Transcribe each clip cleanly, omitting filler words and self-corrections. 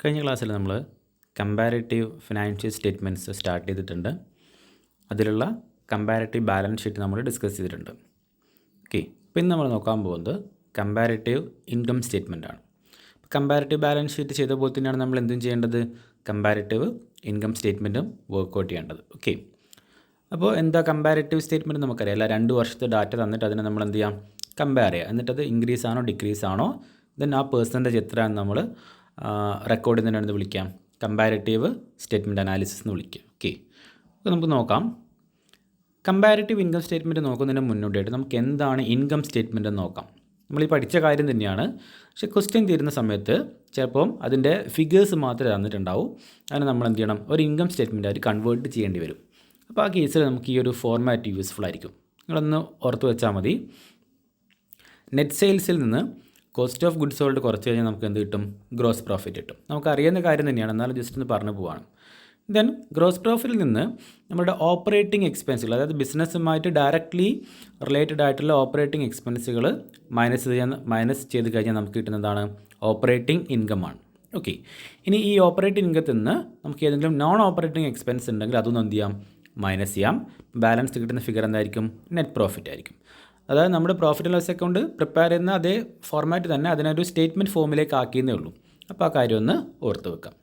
കഴിഞ്ഞ ക്ലാസ്സിൽ നമ്മൾ കമ്പാരിറ്റീവ് ഫിനാൻഷ്യൽ സ്റ്റേറ്റ്മെൻറ്റ്സ് സ്റ്റാർട്ട് ചെയ്തിട്ടുണ്ട്. അതിലുള്ള കമ്പാരിറ്റീവ് ബാലൻസ് ഷീറ്റ് നമ്മൾ ഡിസ്കസ് ചെയ്തിട്ടുണ്ട്. ഓക്കെ, പിന്നെ നമ്മൾ നോക്കാൻ പോകുന്നത് കമ്പാരിറ്റീവ് ഇൻകം സ്റ്റേറ്റ്മെൻ്റ് ആണ്. കമ്പാരിറ്റീവ് ബാലൻസ് ഷീറ്റ് ചെയ്ത പോലെ തന്നെയാണ് നമ്മൾ എന്തും ചെയ്യേണ്ടത്, കമ്പാരിറ്റീവ് ഇൻകം സ്റ്റേറ്റ്മെൻറ്റും വർക്കൗട്ട് ചെയ്യേണ്ടത്. ഓക്കെ, അപ്പോൾ എന്താ കമ്പാരിറ്റീവ് സ്റ്റേറ്റ്മെൻറ്റ് നമുക്കറിയാം. അല്ല, 2 വർഷത്തെ ഡാറ്റ തന്നിട്ട് അതിനെ നമ്മൾ എന്ത് ചെയ്യാം, കമ്പയർ ചെയ്യുക. എന്നിട്ടത് ഇൻക്രീസ് ആണോ ഡിക്രീസ് ആണോ, ദെൻ ആ പെർസെൻറ്റേജ് എത്രയാണെന്ന് നമ്മൾ റെക്കോർഡ് ചെയ്യുന്നതിനാണ് വിളിക്കാം, കമ്പാരിറ്റീവ് സ്റ്റേറ്റ്മെൻറ്റ് അനാലിസിസ് എന്ന് വിളിക്കുക. ഓക്കെ, അപ്പോൾ നമുക്ക് നോക്കാം. കമ്പാരിറ്റീവ് ഇൻകം സ്റ്റേറ്റ്മെൻറ്റ് നോക്കുന്നതിന് മുന്നോടിയായിട്ട് നമുക്ക് എന്താണ് ഇൻകം സ്റ്റേറ്റ്മെൻറ്റ് എന്ന് നോക്കാം. നമ്മൾ ഈ പഠിച്ച കാര്യം തന്നെയാണ്, പക്ഷേ ക്വസ്റ്റ്യൻ തീരുന്ന സമയത്ത് ചിലപ്പം അതിൻ്റെ ഫിഗേഴ്സ് മാത്രമേ തന്നിട്ടുണ്ടാവും. അതിന് നമ്മൾ എന്ത് ചെയ്യണം, ഒരു ഇൻകം സ്റ്റേറ്റ്മെൻറ്റ് ആയിട്ട് കൺവേർട്ട് ചെയ്യേണ്ടി വരും. അപ്പോൾ ആ കേസിൽ നമുക്ക് ഈ ഒരു ഫോർമാറ്റ് യൂസ്ഫുൾ ആയിരിക്കും. നിങ്ങളൊന്ന് ഓർത്ത് വെച്ചാൽ മതി. നെറ്റ് സെയിൽസിൽ നിന്ന് കോസ്റ്റ് ഓഫ് ഗുഡ്സ് സോൾഡ് കുറച്ച് കഴിഞ്ഞാൽ നമുക്ക് എന്ത് കിട്ടും, ഗ്രോസ് പ്രോഫിറ്റ് കിട്ടും. നമുക്ക് അറിയുന്ന കാര്യം തന്നെയാണ്, എന്നാലും ജസ്റ്റ് ഒന്ന് പറഞ്ഞു പോവാണ്. ദെൻ ഗ്രോസ് പ്രോഫിറ്റിൽ നിന്ന് നമ്മുടെ ഓപ്പറേറ്റിംഗ് എക്സ്പെൻസുകൾ, അതായത് ബിസിനസ്സുമായിട്ട് ഡയറക്റ്റ്ലി റിലേറ്റഡ് ആയിട്ടുള്ള ഓപ്പറേറ്റിംഗ് എക്സ്പെൻസുകൾ മൈനസ് ചെയ്ത് കഴിഞ്ഞാൽ നമുക്ക് കിട്ടുന്നതാണ് ഓപ്പറേറ്റിംഗ് ഇൻകമാണ്. ഓക്കെ, ഇനി ഈ ഓപ്പറേറ്റിംഗ് ഇൻകത്തിൽ നിന്ന് നമുക്ക് ഏതെങ്കിലും നോൺ ഓപ്പറേറ്റിംഗ് എക്സ്പെൻസ് ഉണ്ടെങ്കിൽ അതൊന്നും എന്ത് ചെയ്യാം, മൈനസ് ചെയ്യാം. ബാലൻസ് കിട്ടുന്ന ഫിഗർ എന്തായിരിക്കും, നെറ്റ് പ്രോഫിറ്റ് ആയിരിക്കും. അതായത് നമ്മുടെ profit and loss account prepare ചെയ്യുന്ന അതേ ഫോർമാറ്റ് തന്നെ അതിനൊരു സ്റ്റേറ്റ്മെൻറ്റ് ഫോമിലേക്ക് ആക്കിയെന്നേ ഉള്ളൂ. അപ്പോൾ ആ കാര്യം ഒന്ന് ഓർത്ത് വെക്കാം.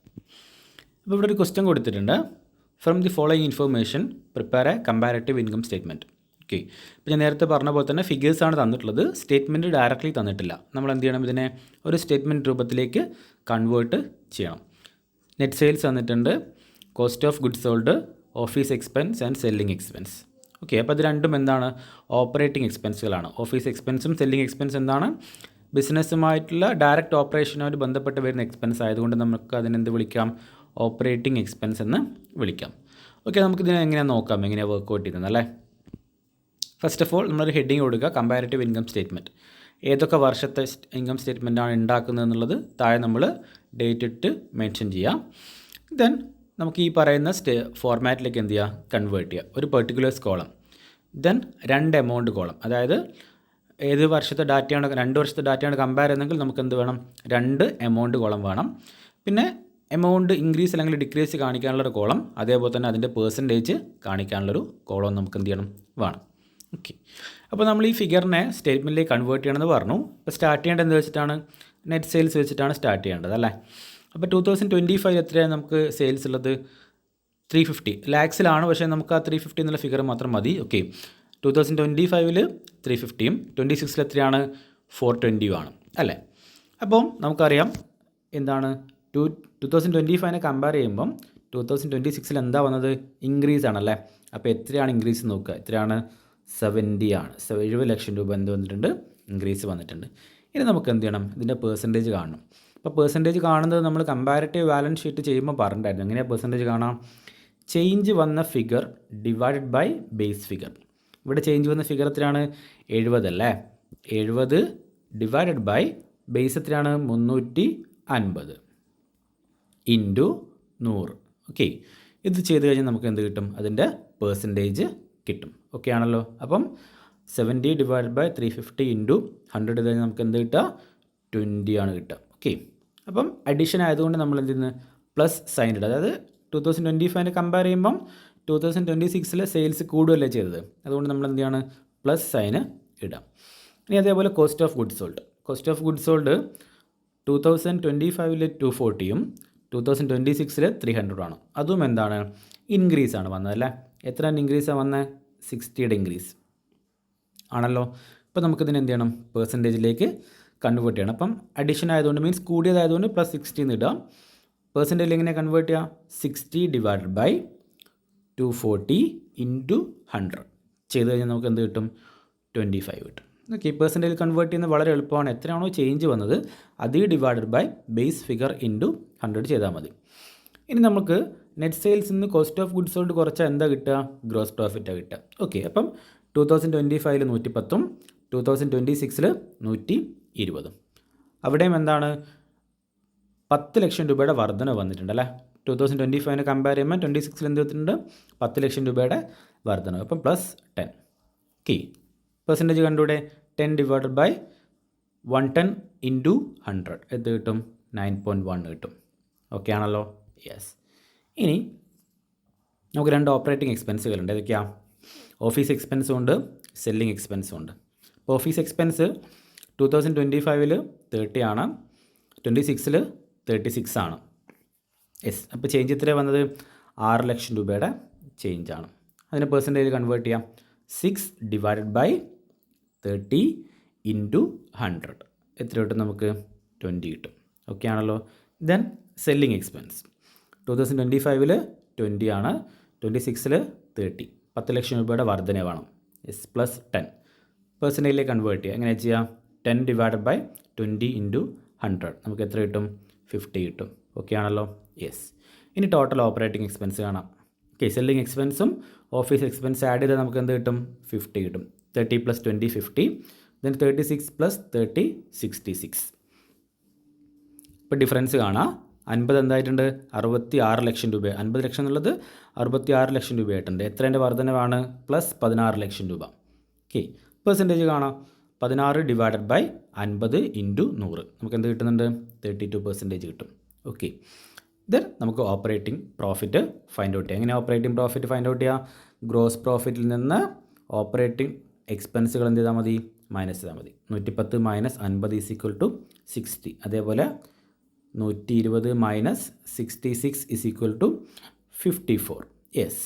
അപ്പോൾ ഇവിടെ ഒരു ക്വസ്റ്റ്യൻ കൊടുത്തിട്ടുണ്ട്. From the following information prepare A comparative income statement. Okay, ഇപ്പോൾ ഞാൻ നേരത്തെ പറഞ്ഞ പോലെ തന്നെ ഫിഗേഴ്സാണ് തന്നിട്ടുള്ളത്, സ്റ്റേറ്റ്മെൻറ്റ് ഡയറക്റ്റ്ലി തന്നിട്ടില്ല. നമ്മൾ എന്ത് ചെയ്യണം, ഇതിനെ ഒരു സ്റ്റേറ്റ്മെൻറ്റ് രൂപത്തിലേക്ക് കൺവേർട്ട് ചെയ്യണം. നെറ്റ് സെയിൽസ് തന്നിട്ടുണ്ട്, cost of goods sold, office expense and selling expense. Okay, അപ്പോൾ അത് രണ്ടും എന്താണ്, ഓപ്പറേറ്റിംഗ് എക്സ്പെൻസുകളാണ്. ഓഫീസ് എക്സ്പെൻസും സെല്ലിംഗ് എക്സ്പെൻസ് എന്താണ്, ബിസിനസ്സുമായിട്ടുള്ള ഡയറക്റ്റ് ഓപ്പറേഷനുമായിട്ട് ബന്ധപ്പെട്ട് വരുന്ന എക്സ്പെൻസ് ആയതുകൊണ്ട് നമുക്ക് അതിനെന്ത് വിളിക്കാം, ഓപ്പറേറ്റിംഗ് എക്സ്പെൻസ് എന്ന് വിളിക്കാം. ഓക്കെ, നമുക്കിതിനെ എങ്ങനെയാണ് നോക്കാം, എങ്ങനെയാണ് വർക്കൗട്ട് ചെയ്യുന്നത് അല്ലേ. ഫസ്റ്റ് ഓഫ് ഓൾ നമ്മളൊരു ഹെഡിങ് കൊടുക്കുക, കമ്പാരിറ്റീവ് ഇൻകം സ്റ്റേറ്റ്മെൻറ്റ്. ഏതൊക്കെ വർഷത്തെ ഇൻകം സ്റ്റേറ്റ്മെൻറ്റാണ് ഉണ്ടാക്കുന്നത് എന്നുള്ളത് താഴെ നമ്മൾ ഡേറ്റ് ഇട്ട് മെൻഷൻ ചെയ്യാം. ദെൻ നമുക്ക് ഈ പറയുന്ന ഫോർമാറ്റിലേക്ക് എന്ത് ചെയ്യുക, കൺവേർട്ട് ചെയ്യുക. ഒരു particulars column, then 2 amount column. അതായത് ഏത് വർഷത്തെ ഡാറ്റയാണ്, 2 വർഷത്തെ ഡാറ്റയാണ് കമ്പയർ ചെയ്യുന്നതെങ്കിൽ നമുക്ക് എന്ത് വേണം, 2 എമൗണ്ട് കോളം വേണം. പിന്നെ എമൗണ്ട് ഇൻക്രീസ് അല്ലെങ്കിൽ ഡിക്രീസ് കാണിക്കാനുള്ളൊരു കോളം, അതേപോലെ തന്നെ അതിൻ്റെ പെർസെൻറ്റേജ് കാണിക്കാനുള്ളൊരു കോളം നമുക്ക് എന്ത് ചെയ്യണം, വേണം. ഓക്കെ, അപ്പോൾ നമ്മൾ ഈ ഫിഗറിനെ സ്റ്റേറ്റ്മെൻറ്റിലേക്ക് കൺവേർട്ട് ചെയ്യണമെന്ന് പറഞ്ഞു. അപ്പോൾ സ്റ്റാർട്ട് ചെയ്യേണ്ടത് എന്ത് വെച്ചിട്ടാണ്, നെറ്റ് സെയിൽസ് വെച്ചിട്ടാണ് സ്റ്റാർട്ട് ചെയ്യേണ്ടത് അല്ലേ. അപ്പോൾ 2025 എത്രയാണ് നമുക്ക് സെയിൽസ് ഉള്ളത്, 350 ലാക്സിലാണ്. പക്ഷേ നമുക്ക് ആ 350 എന്നുള്ള ഫിഗർ മാത്രം മതി. ഓക്കെ, 2025 350യും 26 എത്രയാണ്, 420 ആണ് അല്ലേ. അപ്പം നമുക്കറിയാം എന്താണ്, 2025 കമ്പയർ ചെയ്യുമ്പം 2026 എന്താ വന്നത്, ഇൻക്രീസ് ആണല്ലേ. അപ്പോൾ എത്രയാണ് ഇൻക്രീസ് നോക്കുക, എത്രയാണ്, 70 ആണ്. 70 ലക്ഷം രൂപ എന്ത് വന്നിട്ടുണ്ട്, ഇൻക്രീസ് വന്നിട്ടുണ്ട്. ഇനി നമുക്ക് എന്ത് ചെയ്യണം, ഇതിൻ്റെ പെർസെൻറ്റേജ് കാണണം. അപ്പോൾ പെർസെൻറ്റേജ് കാണുന്നത് നമ്മൾ കമ്പാരിറ്റീവ് ബാലൻസ് ഷീറ്റ് ചെയ്യുമ്പോൾ പറഞ്ഞിട്ടുണ്ടായിരുന്നു. എങ്ങനെയാണ് പെർസെൻറ്റേജ് കാണാം, ചേഞ്ച് വന്ന figure divided by base figure. ഇവിടെ ചേഞ്ച് വന്ന ഫിഗർ എത്രയാണ്, 70 അല്ലേ. 70 ഡിവൈഡഡ് ബൈ ബേസ് എത്രയാണ്, 350 ഇൻറ്റു 100. ഓക്കെ, ഇത് ചെയ്ത് കഴിഞ്ഞാൽ നമുക്ക് എന്ത് കിട്ടും, അതിൻ്റെ പെർസെൻറ്റേജ് കിട്ടും. ഓക്കെ ആണല്ലോ. അപ്പം 70 ഡിവൈഡഡ് ബൈ 350 ഇൻറ്റു 100 ഇത് കഴിഞ്ഞാൽ നമുക്ക് എന്ത് കിട്ടുക, 20 ആണ് കിട്ടുക. ഓക്കെ, അപ്പം അഡീഷൻ ആയതുകൊണ്ട് നമ്മൾ എന്ത് ചെയ്യുന്നത്, പ്ലസ് സൈൻ ഇടുക. അതായത് 2025 കമ്പയർ ചെയ്യുമ്പം 2026 സെയിൽസ് കൂടുകയല്ലേ ചെയ്തത്, അതുകൊണ്ട് നമ്മൾ എന്ത് ചെയ്യാണ്, പ്ലസ് സൈന് ഇടാം. ഇനി അതേപോലെ cost of goods sold. Cost of goods sold 2025 240യും 2026 300 ആണ്. അതും എന്താണ്, ഇൻക്രീസ് ആണ് വന്നത് അല്ലേ. എത്ര ഇൻക്രീസാണ് വന്നത്, 60യുടെ ഇൻക്രീസ് ആണല്ലോ. ഇപ്പോൾ നമുക്കിതിന് എന്ത് ചെയ്യണം, പെർസെൻറ്റേജിലേക്ക് കൺവേർട്ട് ചെയ്യണം. അപ്പം അഡീഷൻ ആയതുകൊണ്ട് മീൻസ് കൂടിയതായതുകൊണ്ട് പ്ലസ് 60 എന്ന് ഇടാം. പെർസെൻറ്റേജിൽ എങ്ങനെ കൺവേർട്ട് ചെയ്യുക, 60 ഡിവൈഡഡ് ബൈ 240 ഇൻറ്റു 100 ചെയ്ത് കഴിഞ്ഞാൽ നമുക്ക് എന്ത് കിട്ടും, 25 കിട്ടും. ഓക്കെ, പെർസെൻറ്റേജിൽ കൺവേർട്ട് ചെയ്യുന്നത് വളരെ എളുപ്പമാണ്. എത്രയാണോ ചേഞ്ച് വന്നത് അത് divided by base figure into 100 ചെയ്താൽ മതി. ഇനി നമുക്ക് നെറ്റ് സെയിൽസിൽ നിന്ന് കോസ്റ്റ് ഓഫ് ഗുഡ്സ് സോൾഡ് കുറച്ചാൽ എന്താ കിട്ടുക, ഗ്രോസ് പ്രോഫിറ്റാണ് കിട്ടുക. ഓക്കെ, അപ്പം 2025 110ഉം 2026 120. അവിടെയും എന്താണ്, 10 ലക്ഷം രൂപയുടെ വർധന വന്നിട്ടുണ്ട് അല്ലേ. 2025 കമ്പയർ ചെയ്യുമ്പോൾ 26 എന്ത് ചെയ്തിട്ടുണ്ട്, 10 ലക്ഷം രൂപയുടെ വർധന. അപ്പം പ്ലസ് 10. ഓക്കെ, പെർസെൻറ്റേജ് കണ്ടൂടെ, 10 ഡിവൈഡഡ് ബൈ 110 ഇൻറ്റു 100 എന്ത് കിട്ടും, 9.1 കിട്ടും. ഓക്കെ ആണല്ലോ? യെസ്. ഇനി നമുക്ക് 2 ഓപ്പറേറ്റിംഗ് എക്സ്പെൻസുകളുണ്ട്. ഏതൊക്കെയാണ്? ഓഫീസ് എക്സ്പെൻസും ഉണ്ട്, സെല്ലിംഗ് എക്സ്പെൻസും ഉണ്ട്. അപ്പോൾ ഓഫീസ് എക്സ്പെൻസ് 2025 30 ആണ്, 26 36 ആണ്. യെസ്. അപ്പോൾ ചേഞ്ച് എത്രയാണ് വന്നത്? 6 ലക്ഷം രൂപയുടെ ചേഞ്ചാണ്. അതിന് പെർസെൻറ്റേജ് കൺവേർട്ട് ചെയ്യാം. 6/30 ഇൻറ്റു 100 എത്ര കിട്ടും നമുക്ക്? 20 കിട്ടും. ഓക്കെ ആണല്ലോ? ദെൻ സെല്ലിംഗ് എക്സ്പെൻസ് 2025 20 ആണ്, 26 30, 10 ലക്ഷം രൂപയുടെ വർധനവാണ്. യെസ്. പ്ലസ് 10 പെർസെൻറ്റേജിലേക്ക് കൺവേർട്ട് ചെയ്യുക. എങ്ങനെ ചെയ്യുക? 10/20 ഇൻറ്റു 100 നമുക്ക് എത്ര കിട്ടും? 50 കിട്ടും. ഓക്കെ ആണല്ലോ? യെസ്. ഇനി ടോട്ടൽ ഓപ്പറേറ്റിംഗ് എക്സ്പെൻസ് കാണാം. ഓക്കെ, സെല്ലിംഗ് എക്സ്പെൻസും ഓഫീസ് എക്സ്പെൻസ് ആഡ് ചെയ്താൽ നമുക്ക് എന്ത് കിട്ടും? 50 കിട്ടും. 30 + 20 50, ദെൻ 36 + 30 66. ഇപ്പോൾ ഡിഫറൻസ് കാണാം. 50 എന്തായിട്ടുണ്ട്? 66 ലക്ഷം രൂപ. 50 ലക്ഷം എന്നുള്ളത് 66 ലക്ഷം രൂപയായിട്ടുണ്ട്. എത്രേൻ്റെ വർധനവാണ്? പ്ലസ് 16 ലക്ഷം രൂപ. ഓക്കെ, പെർസെൻറ്റേജ് കാണാം. 16/50 ഇൻറ്റു 100 നമുക്ക് എന്ത് കിട്ടുന്നുണ്ട്? 32% കിട്ടും. ഓക്കെ, ദെൻ നമുക്ക് ഓപ്പറേറ്റിംഗ് പ്രോഫിറ്റ് ഫൈൻഡ് ഔട്ട് ചെയ്യാം. എങ്ങനെ ഓപ്പറേറ്റിംഗ് പ്രോഫിറ്റ് ഫൈൻഡ് ഔട്ട് ചെയ്യാം? ഗ്രോസ് പ്രോഫിറ്റിൽ നിന്ന് ഓപ്പറേറ്റിംഗ് എക്സ്പെൻസുകൾ എന്ത് ചെയ്താൽ മതി? മൈനസ് ചെയ്താൽ മതി. 110 - 50 = 60. അതേപോലെ 120 - 66 = 54. യെസ്.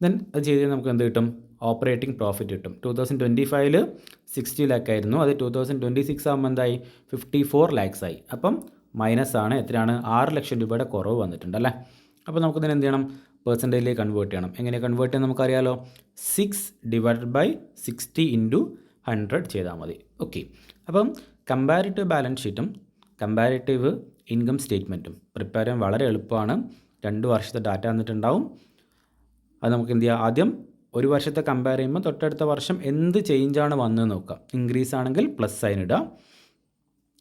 ദെൻ അത് ചെയ്ത് നമുക്ക് എന്ത് കിട്ടും? ഓപ്പറേറ്റിംഗ് പ്രോഫിറ്റ് കിട്ടും. 2025 60 lakh ആയിരുന്നു, അത് 2026 ആകുമ്പോൾ എന്തായി? 54 lakhs ആയി. അപ്പം മൈനസ് ആണ്. എത്രയാണ്? 6 ലക്ഷം രൂപയുടെ കുറവ് വന്നിട്ടുണ്ട് അല്ലേ? അപ്പോൾ നമുക്കിതിന് എന്ത് ചെയ്യണം? പെർസെൻറ്റേജിലേക്ക് കൺവേർട്ട് ചെയ്യണം. എങ്ങനെ കൺവേർട്ട് ചെയ്യാൻ നമുക്കറിയാലോ? 6/60 ഇൻറ്റു 100 ചെയ്താൽ മതി. ഓക്കെ, അപ്പം കമ്പാരിറ്റീവ് ബാലൻസ് ഷീറ്റും കമ്പാരിറ്റീവ് ഇൻകം സ്റ്റേറ്റ്മെൻറ്റും പ്രിപ്പയർ ചെയ്യാൻ വളരെ എളുപ്പമാണ്. 2 വർഷത്തെ ഡാറ്റ തന്നിട്ടുണ്ടാവും. അത് നമുക്ക് എന്ത് ചെയ്യാം? ആദ്യം ഒരു വർഷത്തെ കമ്പയർ ചെയ്യുമ്പോൾ തൊട്ടടുത്ത വർഷം എന്ത് ചേഞ്ചാണ് വന്നതെന്ന് നോക്കാം. ഇൻക്രീസ് ആണെങ്കിൽ പ്ലസ് സൈൻ ഇടുക,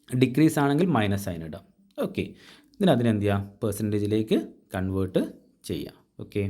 ഡിക്രീസ് ആണെങ്കിൽ മൈനസ് സൈൻ ഇടുക. ഓക്കെ, ഇതിനെന്ത് ചെയ്യുക? പെർസെൻറ്റേജിലേക്ക് കൺവേർട്ട് ചെയ്യുക. ഓക്കെ.